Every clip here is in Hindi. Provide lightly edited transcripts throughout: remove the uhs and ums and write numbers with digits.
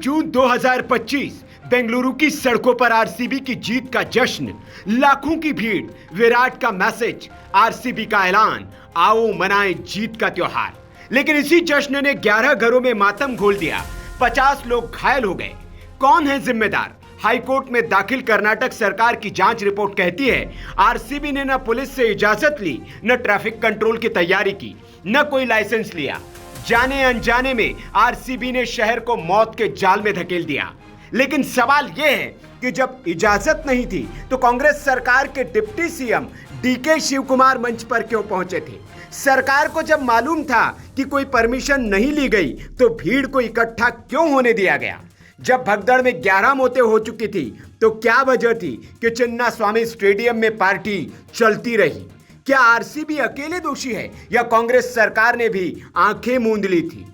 जून 2025 बेंगलुरु की सड़कों पर आरसीबी की जीत का जश्न, लाखों की भीड़, विराट का मैसेज, आरसीबी का ऐलान, आओ मनाएं जीत का त्योहार। लेकिन इसी जश्न ने 11 घरों में मातम घोल दिया, 50 लोग घायल हो गए। कौन है जिम्मेदार? हाईकोर्ट में दाखिल कर्नाटक सरकार की जांच रिपोर्ट कहती है आरसीबी ने न पुलिस से इजाजत ली, न ट्रैफिक कंट्रोल की तैयारी की, न कोई लाइसेंस लिया। जाने अनजाने में आरसीबी ने शहर को मौत के जाल में धकेल दिया। लेकिन सवाल यह है कि जब इजाजत नहीं थी तो कांग्रेस सरकार के deputy CM DK Shivakumar मंच पर क्यों पहुंचे थे? सरकार को जब मालूम था कि कोई परमिशन नहीं ली गई तो भीड़ को इकट्ठा क्यों होने दिया गया? जब भगदड़ में 11 मौतें हो चुकी थी तो क्या वजह थी कि चिन्ना स्वामी स्टेडियम में पार्टी चलती रही? क्या आरसीबी अकेले दोषी है या कांग्रेस सरकार ने भी आंखें मूंद ली थी?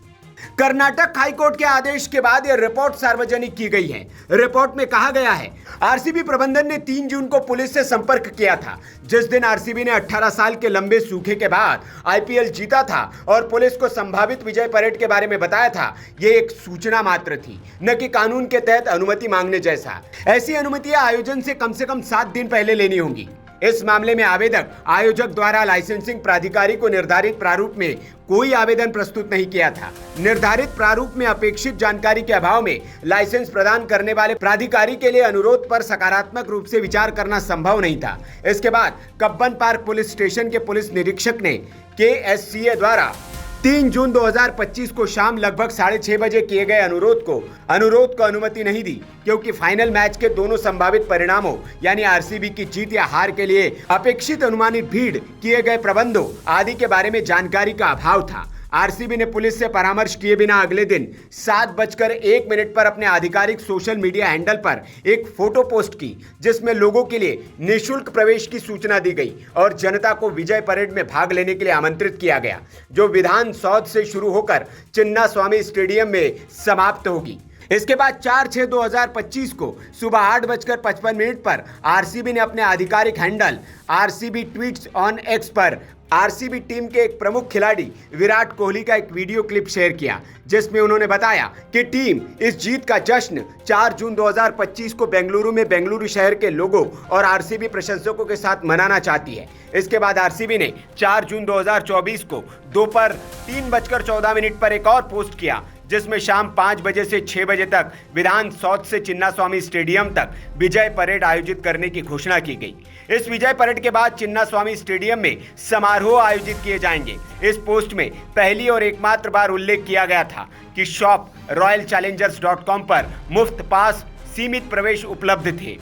कर्नाटक हाईकोर्ट के आदेश के बाद यह रिपोर्ट सार्वजनिक की गई है। रिपोर्ट में कहा गया है आरसीबी प्रबंधन ने 3 जून को पुलिस से संपर्क किया था, जिस दिन आरसीबी ने 18 साल के लंबे सूखे के बाद आईपीएल जीता था और पुलिस को संभावित विजय परेड के बारे में बताया था। यह एक सूचना मात्र थी, न कि कानून के तहत अनुमति मांगने जैसा। ऐसी अनुमतियां आयोजन से कम 7 दिन पहले लेनी होंगी। इस मामले में आवेदक आयोजक द्वारा लाइसेंसिंग प्राधिकारी को निर्धारित प्रारूप में कोई आवेदन प्रस्तुत नहीं किया था। निर्धारित प्रारूप में अपेक्षित जानकारी के अभाव में लाइसेंस प्रदान करने वाले प्राधिकारी के लिए अनुरोध पर सकारात्मक रूप से विचार करना संभव नहीं था। इसके बाद कब्बन पार्क पुलिस स्टेशन के पुलिस निरीक्षक ने केएससीए द्वारा 3 जून 2025 को शाम लगभग 6:30 बजे किए गए अनुरोध को अनुमति नहीं दी, क्योंकि फाइनल मैच के दोनों संभावित परिणामों यानी आरसीबी की जीत या हार के लिए अपेक्षित अनुमानित भीड़, किए गए प्रबंधों आदि के बारे में जानकारी का अभाव था। आरसीबी ने पुलिस से परामर्श किए बिना अगले दिन 7:01 पर अपने आधिकारिक सोशल मीडिया हैंडल पर एक फोटो पोस्ट की, जिसमें लोगों के लिए निःशुल्क प्रवेश की सूचना दी गई और जनता को विजय परेड में भाग लेने के लिए आमंत्रित किया गया, जो विधान सौध से शुरू होकर चिन्ना स्वामी स्टेडियम में समाप्त होगी। इसके बाद 4/6/2025 को सुबह 8:55 पर आरसीबी ने अपने आधिकारिक handle RCB tweets on x पर आरसीबी टीम के एक प्रमुख खिलाड़ी विराट कोहली का एक वीडियो क्लिप शेयर किया, जिसमें उन्होंने बताया कि टीम इस जीत का जश्न 4 जून 2025 को बेंगलुरु में बेंगलुरु शहर के लोगों और आरसीबी प्रशंसकों के साथ मनाना चाहती है। इसके बाद आरसीबी ने 4 जून 2024 को दोपहर 3:14 पर एक और पोस्ट किया, जिसमें शाम 5 बजे से 6 बजे तक विधान सौध से चिन्ना स्वामी स्टेडियम तक विजय परेड आयोजित करने की घोषणा की गई। इस विजय परेड के बाद चिन्ना स्वामी स्टेडियम में समारोह आयोजित किए जाएंगे। इस पोस्ट में पहली और एकमात्र बार उल्लेख किया गया था कि शॉप royalchallengers.com पर मुफ्त पास, सीमित प्रवेश उपलब्ध थे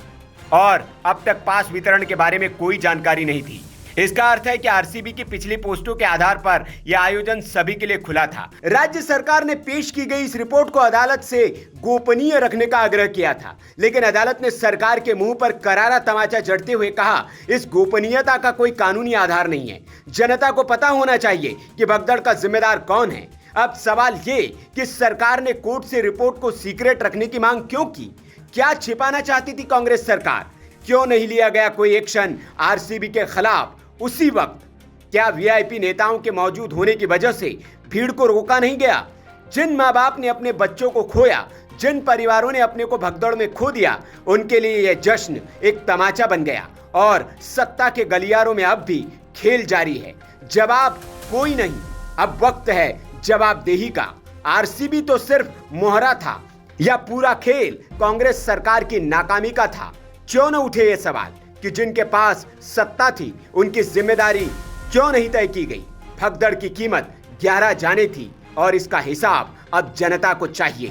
और अब तक पास वितरण के बारे में कोई जानकारी नहीं थी। इसका अर्थ है कि आरसीबी की पिछली पोस्टों के आधार पर यह आयोजन सभी के लिए खुला था। राज्य सरकार ने पेश की गई इस रिपोर्ट को अदालत से गोपनीय रखने का आग्रह किया था, लेकिन अदालत ने सरकार के मुंह पर करारा तमाचा जड़ते हुए कहा, इस गोपनीयता का कोई कानूनी आधार नहीं है। जनता को पता होना चाहिए कि भगदड़ का जिम्मेदार कौन है। अब सवाल ये कि सरकार ने कोर्ट से रिपोर्ट को सीक्रेट रखने की मांग क्यों की? क्या छिपाना चाहती थी कांग्रेस सरकार? क्यों नहीं लिया गया कोई एक्शन आरसीबी के खिलाफ उसी वक्त? क्या वीआईपी नेताओं के मौजूद होने की वजह से भीड़ को रोका नहीं गया? जिन माँ बाप ने अपने बच्चों को खोया, जिन परिवारों ने अपने को भगदड़ में खो दिया, उनके लिए यह जश्न एक तमाचा बन गया और सत्ता के गलियारों में अब भी खेल जारी है। जवाब कोई नहीं, अब वक्त है जवाबदेही का। आरसीबी तो सिर्फ मोहरा था या पूरा खेल कांग्रेस सरकार की नाकामी का था? क्यों न उठे ये सवाल कि जिनके पास सत्ता थी उनकी जिम्मेदारी क्यों नहीं तय की गई? भगदड़ की कीमत 11 जाने थी और इसका हिसाब अब जनता को चाहिए।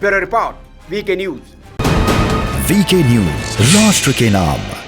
Bureau report, VK news. VK news, राष्ट्र के नाम।